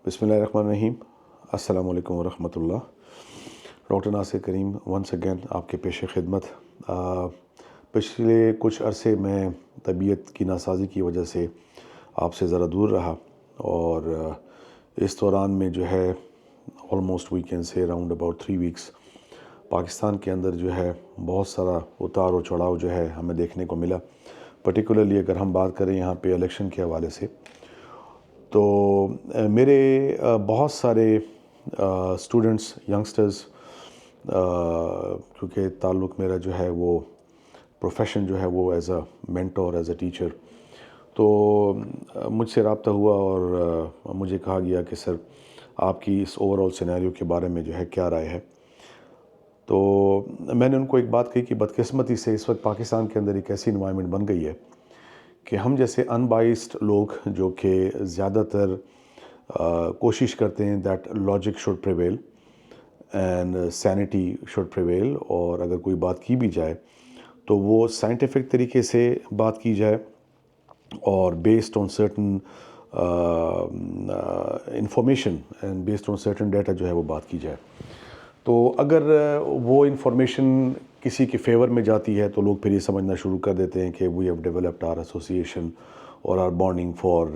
بسم اللہ الرحمن الرحیم. السلام علیکم ورحمۃ اللہ. ڈاکٹر ناصر کریم ونس اگین آپ کے پیش خدمت. پچھلے کچھ عرصے میں طبیعت کی ناسازی کی وجہ سے آپ سے ذرا دور رہا، اور اس دوران میں جو ہے آلموسٹ وی کین سے اراؤنڈ اباؤٹ 3 ویکس پاکستان کے اندر جو ہے بہت سارا اتار و چڑھاؤ جو ہے ہمیں دیکھنے کو ملا. پرٹیکولرلی اگر ہم بات کریں یہاں پہ الیکشن کے حوالے سے، تو میرے بہت سارے اسٹوڈنٹس، ینگسٹرز، کیونکہ تعلق میرا جو ہے وہ پروفیشن جو ہے وہ as a mentor, as a teacher, تو مجھ سے رابطہ ہوا اور مجھے کہا گیا کہ سر آپ کی اس اوور آل سینیریو کے بارے میں جو ہے کیا رائے ہے. تو میں نے ان کو ایک بات کہی کہ بدقسمتی سے اس وقت پاکستان کے اندر ایک ایسی انوائرمنٹ بن گئی ہے کہ ہم جیسے ان بائسڈ لوگ جو کہ زیادہ تر کوشش کرتے ہیں that logic should prevail and centi should prevail, اور اگر کوئی بات کی بھی جائے تو وہ سائنٹیفک طریقے سے بات کی جائے اور based on certain information and based on certain data جو ہے وہ بات کی جائے. تو اگر وہ انفارمیشن کسی کے فیور میں جاتی ہے تو لوگ پھر یہ سمجھنا شروع کر دیتے ہیں کہ we have developed our association اور our bonding for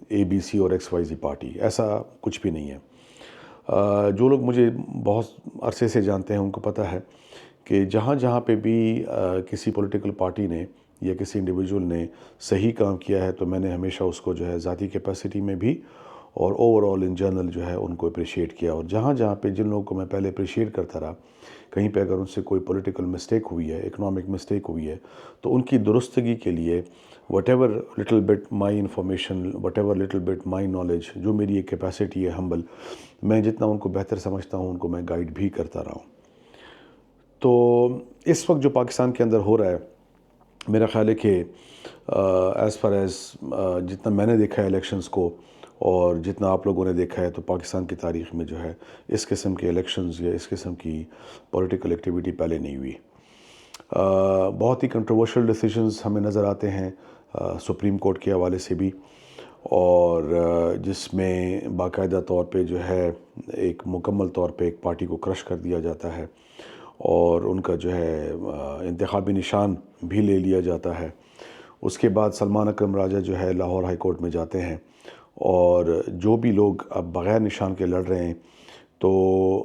A B C اور ایکس وائی زی پارٹی. ایسا کچھ بھی نہیں ہے. جو لوگ مجھے بہت عرصے سے جانتے ہیں ان کو پتہ ہے کہ جہاں جہاں پہ بھی کسی پولیٹیکل پارٹی نے یا کسی انڈیویجول نے صحیح کام کیا ہے تو میں نے ہمیشہ اس کو جو ہے ذاتی کیپیسٹی میں بھی اور اوور آل ان جنرل جو ہے ان کو اپریشیٹ کیا. اور جہاں جہاں پہ جن لوگوں کو میں پہلے اپریشیٹ کرتا رہا، کہیں پہ اگر ان سے کوئی پولیٹیکل مسٹیک ہوئی ہے، اکنامک مسٹیک ہوئی ہے، تو ان کی درستگی کے لیے what ever little but my information, what ever little but my knowledge, جو میری ایک کیپیسٹی ہے ہمبل، میں جتنا ان کو بہتر سمجھتا ہوں ان کو میں گائیڈ بھی کرتا رہا ہوں. تو اس وقت جو پاکستان کے اندر ہو رہا ہے، میرا خیال ہے کہ ایز فار ایز جتنا میں نے دیکھا ہے الیکشنز کو اور جتنا آپ لوگوں نے دیکھا ہے، تو پاکستان کی تاریخ میں جو ہے اس قسم کے الیکشنز یا اس قسم کی پولیٹیکل ایکٹیویٹی پہلے نہیں ہوئی. بہت ہی کنٹروورشل ڈیسیجنز ہمیں نظر آتے ہیں سپریم کورٹ کے حوالے سے بھی، اور جس میں باقاعدہ طور پہ جو ہے ایک مکمل طور پہ ایک پارٹی کو کرش کر دیا جاتا ہے اور ان کا جو ہے انتخابی نشان بھی لے لیا جاتا ہے. اس کے بعد سلمان اکرم راجہ جو ہے لاہور ہائی کورٹ میں جاتے ہیں، اور جو بھی لوگ اب بغیر نشان کے لڑ رہے ہیں تو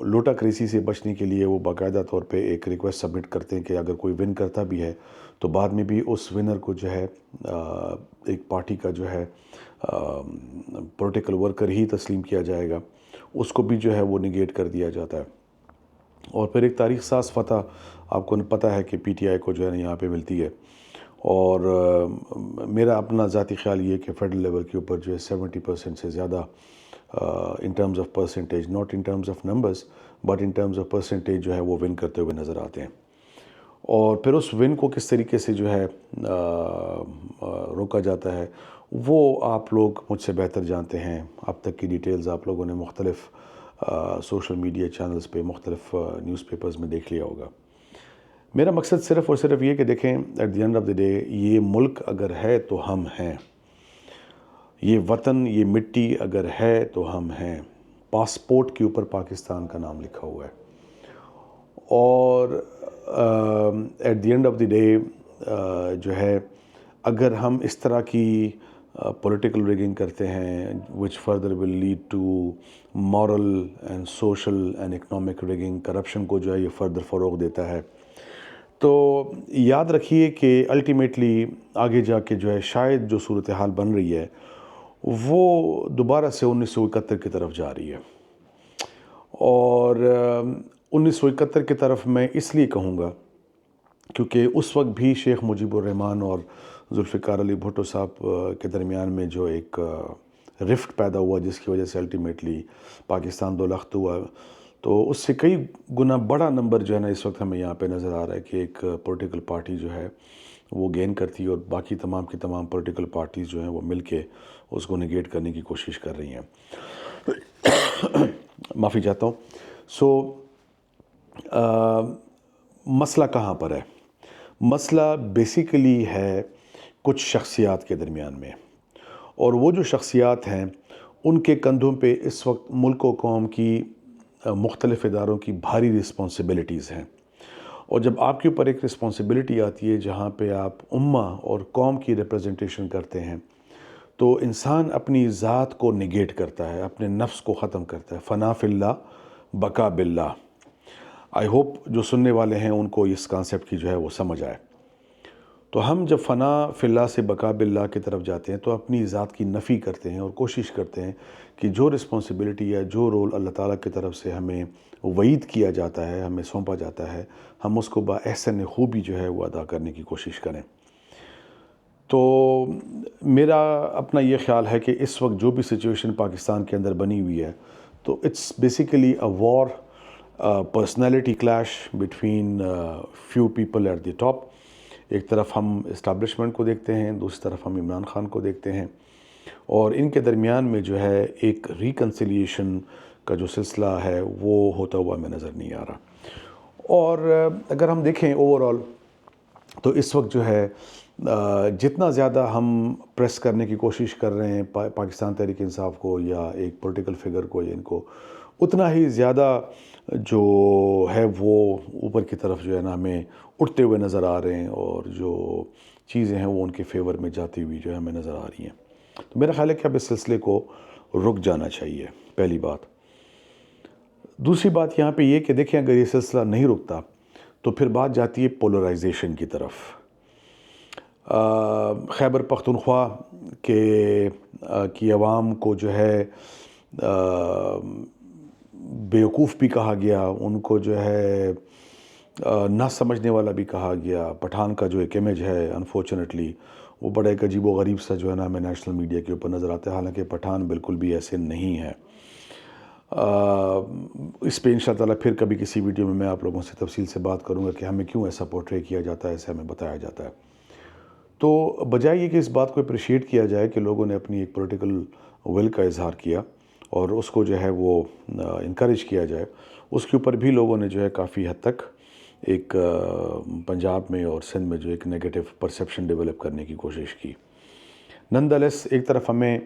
لوٹا کریسی سے بچنے کے لیے وہ باقاعدہ طور پہ ایک ریکویسٹ سبمٹ کرتے ہیں کہ اگر کوئی ون کرتا بھی ہے تو بعد میں بھی اس ونر کو جو ہے ایک پارٹی کا جو ہے پولیٹیکل ورکر ہی تسلیم کیا جائے گا، اس کو بھی جو ہے وہ نگیٹ کر دیا جاتا ہے. اور پھر ایک تاریخ ساز فتح آپ کو پتہ ہے کہ پی ٹی آئی کو جو ہے یہاں پہ ملتی ہے. اور میرا اپنا ذاتی خیال یہ کہ فیڈرل لیول کے اوپر جو ہے 70% سے زیادہ in terms of percentage, not in terms of numbers but in terms of percentage جو ہے وہ ون کرتے ہوئے نظر آتے ہیں. اور پھر اس ون کو کس طریقے سے جو ہے روکا جاتا ہے وہ آپ لوگ مجھ سے بہتر جانتے ہیں. اب تک کی ڈیٹیلز آپ لوگوں نے مختلف سوشل میڈیا چینلز پہ، مختلف نیوز پیپرز میں دیکھ لیا ہوگا. میرا مقصد صرف اور صرف یہ کہ دیکھیں at the end of the day یہ ملک اگر ہے تو ہم ہیں، یہ وطن، یہ مٹی اگر ہے تو ہم ہیں. پاسپورٹ کے اوپر پاکستان کا نام لکھا ہوا ہے، اور at the end of the day جو ہے اگر ہم اس طرح کی پولیٹیکل ریگنگ کرتے ہیں which further will lead to moral and social and economic rigging, corruption کو جو ہے یہ فردر فروغ دیتا ہے، تو یاد رکھیے کہ الٹیمیٹلی آگے جا کے جو ہے شاید جو صورتحال بن رہی ہے وہ دوبارہ سے 1971 کی طرف جا رہی ہے. اور 1971 کی طرف میں اس لیے کہوں گا کیونکہ اس وقت بھی شیخ مجیب الرحمن اور ذوالفقار علی بھٹو صاحب کے درمیان میں جو ایک رفٹ پیدا ہوا جس کی وجہ سے الٹیمیٹلی پاکستان دو لخت ہوا، تو اس سے کئی گنا بڑا نمبر جو ہے نا اس وقت ہمیں یہاں پہ نظر آ رہا ہے کہ ایک پولیٹیکل پارٹی جو ہے وہ گین کرتی ہے اور باقی تمام کی تمام پولیٹیکل پارٹیز جو ہیں وہ مل کے اس کو نگیٹ کرنے کی کوشش کر رہی ہیں. معافی چاہتا ہوں. مسئلہ کہاں پر ہے؟ مسئلہ بیسیکلی ہے کچھ شخصیات کے درمیان میں، اور وہ جو شخصیات ہیں ان کے کندھوں پہ اس وقت ملک و قوم کی مختلف اداروں کی بھاری رسپانسبلٹیز ہیں، اور جب آپ کے اوپر ایک رسپانسبلٹی آتی ہے جہاں پہ آپ امہ اور قوم کی ریپرزنٹیشن کرتے ہیں، تو انسان اپنی ذات کو نگیٹ کرتا ہے، اپنے نفس کو ختم کرتا ہے۔ فنا فی اللہ بقا باللہ۔ آئی ہوپ جو سننے والے ہیں ان کو اس کانسیپٹ کی جو ہے وہ سمجھ آئے۔ تو ہم جب فنا فی اللہ سے بقا باللہ کی طرف جاتے ہیں تو اپنی ذات کی نفی کرتے ہیں اور کوشش کرتے ہیں کہ جو رسپانسبلٹی یا جو رول اللہ تعالیٰ کی طرف سے ہمیں وعید کیا جاتا ہے، ہمیں سونپا جاتا ہے، ہم اس کو باحسن خوبی جو ہے وہ ادا کرنے کی کوشش کریں۔ تو میرا اپنا یہ خیال ہے کہ اس وقت جو بھی سچویشن پاکستان کے اندر بنی ہوئی ہے، تو it's basically a war, personality clash between few people at the top. ایک طرف ہم اسٹیبلشمنٹ کو دیکھتے ہیں، دوسری طرف ہم عمران خان کو دیکھتے ہیں، اور ان کے درمیان میں جو ہے ایک ریکنسیلیشن کا جو سلسلہ ہے وہ ہوتا ہوا ہمیں نظر نہیں آ رہا۔ اور اگر ہم دیکھیں اوورآل تو اس وقت جو ہے جتنا زیادہ ہم پریس کرنے کی کوشش کر رہے ہیں پاکستان تحریک انصاف کو یا ایک پولیٹیکل فگر کو یا ان کو، اتنا ہی زیادہ جو ہے وہ اوپر کی طرف جو ہے نا ہمیں اٹھتے ہوئے نظر آ رہے ہیں، اور جو چیزیں ہیں وہ ان کے فیور میں جاتی ہوئی جو ہے ہمیں نظر آ رہی ہیں۔ تو میرا خیال ہے کہ اب اس سلسلے کو رک جانا چاہیے، پہلی بات۔ دوسری بات یہاں پہ یہ کہ دیکھیں اگر یہ سلسلہ نہیں رکتا تو پھر بات جاتی ہے پولرائزیشن کی طرف۔ خیبر پختونخوا کی عوام کو جو ہے بیوقوف بھی کہا گیا، ان کو جو ہے نہ سمجھنے والا بھی کہا گیا۔ پٹھان کا جو ایک امیج ہے انفارچونیٹلی وہ بڑا ایک عجیب و غریب سا جو ہے نا ہمیں نیشنل میڈیا کے اوپر نظر آتا ہے، حالانکہ پٹھان بالکل بھی ایسے نہیں ہے۔ اس پہ انشاء اللہ پھر کبھی کسی ویڈیو میں آپ لوگوں سے تفصیل سے بات کروں گا کہ ہمیں کیوں ایسا پورٹرے کیا جاتا ہے، ایسے ہمیں بتایا جاتا ہے۔ تو بجائے یہ کہ اس بات کو اپریشیٹ کیا جائے کہ لوگوں نے اپنی ایک پولیٹیکل ول کا اظہار کیا اور اس کو جو ہے وہ انکریج کیا جائے، اس کے اوپر بھی لوگوں نے جو ہے کافی حد تک ایک پنجاب میں اور سندھ میں جو ایک نیگیٹو پرسیپشن ڈیولپ کرنے کی کوشش کی۔ نندلیس ایک طرف ہمیں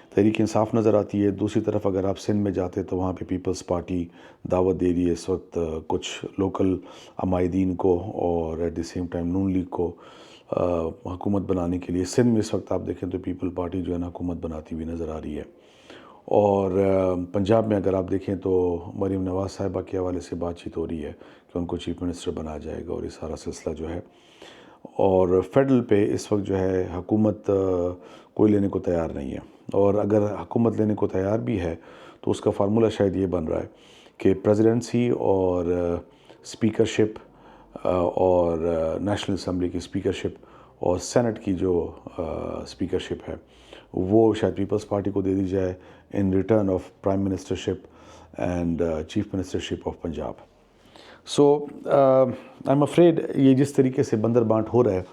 تحریک انصاف نظر آتی ہے، دوسری طرف اگر آپ سندھ میں جاتے تو وہاں پہ پیپلز پارٹی دعوت دے رہی ہے اس وقت کچھ لوکل عمائدین کو، اور at the same time Noon League کو حکومت بنانے کے لیے۔ سندھ میں اس وقت آپ دیکھیں تو پیپل پارٹی جو ہے نا حکومت بناتی ہوئی نظر آ رہی ہے، اور پنجاب میں اگر آپ دیکھیں تو مریم نواز صاحبہ کے حوالے سے بات چیت ہو رہی ہے کہ ان کو چیف منسٹر بنایا جائے گا، اور یہ سارا سلسلہ جو ہے۔ اور فیڈرل پہ اس وقت جو ہے حکومت کوئی لینے کو تیار نہیں ہے، اور اگر حکومت لینے کو تیار بھی ہے تو اس کا فارمولہ شاید یہ بن رہا ہے کہ پریزیڈنسی اور اسپیکرشپ اور نیشنل اسمبلی کی اسپیکرشپ اور سینٹ کی جو اسپیکرشپ ہے وہ شاید پیپلز پارٹی کو دے دی جائے in return of prime ministership and chief ministership of Punjab. So I am afraid یہ جس طریقے سے بندر بانٹ ہو رہا ہے،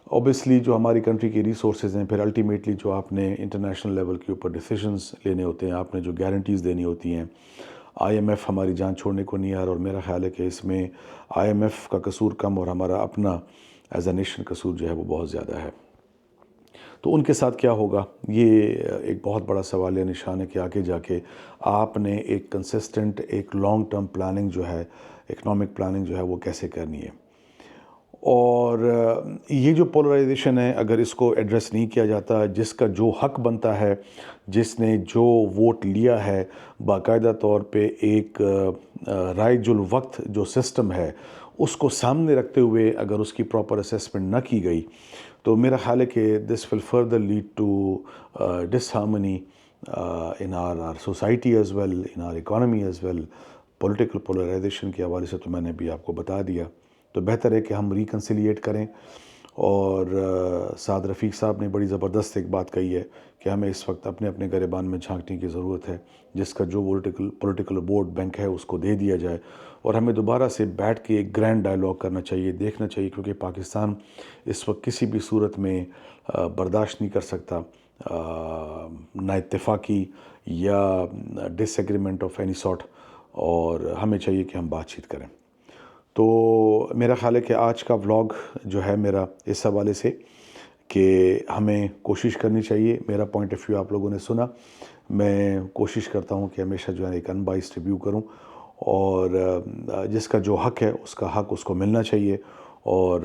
اوبیسلی جو ہماری کنٹری کے ریسورسز ہیں، پھر الٹیمیٹلی جو آپ نے انٹرنیشنل لیول کے اوپر ڈیسیجنز لینے ہوتے ہیں، آپ نے جو گارنٹیز دینی ہوتی ہیں، آئی ایم ایف ہماری جان چھوڑنے کو نہیں آ رہا، اور میرا خیال ہے کہ اس میں آئی ایم ایف کا قصور کم اور ہمارا اپنا ایز اے نیشن قصور جو ہے وہ بہت زیادہ ہے۔ تو ان کے ساتھ کیا ہوگا، یہ ایک بہت بڑا سوال ہے، نشان ہے کہ آگے جا کے آپ نے ایک کنسسٹنٹ ایک لانگ ٹرم پلاننگ جو ہے، اکنامک پلاننگ جو ہے وہ کیسے کرنی ہے۔ اور یہ جو پولرائزیشن ہے اگر اس کو ایڈریس نہیں کیا جاتا، جس کا جو حق بنتا ہے، جس نے جو ووٹ لیا ہے، باقاعدہ طور پہ ایک رائج الوقت جو سسٹم ہے اس کو سامنے رکھتے ہوئے اگر اس کی پراپر اسیسمنٹ نہ کی گئی تو میرا خیال ہے کہ this will further lead to disharmony in our society as well, in our economy as well. Political polarisation کے حوالے سے تو میں نے بھی آپ کو بتا دیا، تو بہتر ہے کہ ہم ریکنسیلیٹ کریں۔ اور سعد رفیق صاحب نے بڑی زبردست ایک بات کہی ہے کہ ہمیں اس وقت اپنے اپنے گریبان میں جھانکنے کی ضرورت ہے، جس کا جو پولیٹیکل ووٹ بینک ہے اس کو دے دیا جائے، اور ہمیں دوبارہ سے بیٹھ کے ایک گرینڈ ڈائلاگ کرنا چاہیے، دیکھنا چاہیے، کیونکہ پاکستان اس وقت کسی بھی صورت میں برداشت نہیں کر سکتا نا اتفاقی یا ڈس ایگریمنٹ آف اینی سارٹ، اور ہمیں چاہیے کہ ہم بات چیت کریں۔ تو میرا خیال ہے کہ آج کا ولاگ جو ہے میرا اس حوالے سے کہ ہمیں کوشش کرنی چاہیے، میرا پوائنٹ آف ویو آپ لوگوں نے سنا، میں کوشش کرتا ہوں کہ ہمیشہ جو ہے ایک انبائسڈ ریویو کروں، اور جس کا جو حق ہے اس کا حق اس کو ملنا چاہیے، اور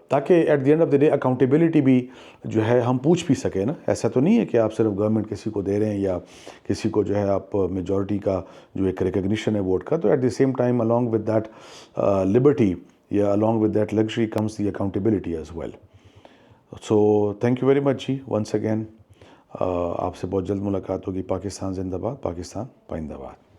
تاکہ at the end of the day accountability بھی جو ہے ہم پوچھ بھی سکیں نا. ایسا تو نہیں ہے کہ آپ صرف گورنمنٹ کسی کو دے رہے ہیں یا کسی کو جو ہے آپ میجورٹی کا جو ایک ریکگنیشن ہے ووٹ کا، تو at the same time along with that liberty یا along with that luxury comes the accountability as well. So thank you very much جی ونس اگین. آپ سے بہت جلد ملاقات ہوگی. پاکستان زندہ باد، پاکستان پائندہ باد.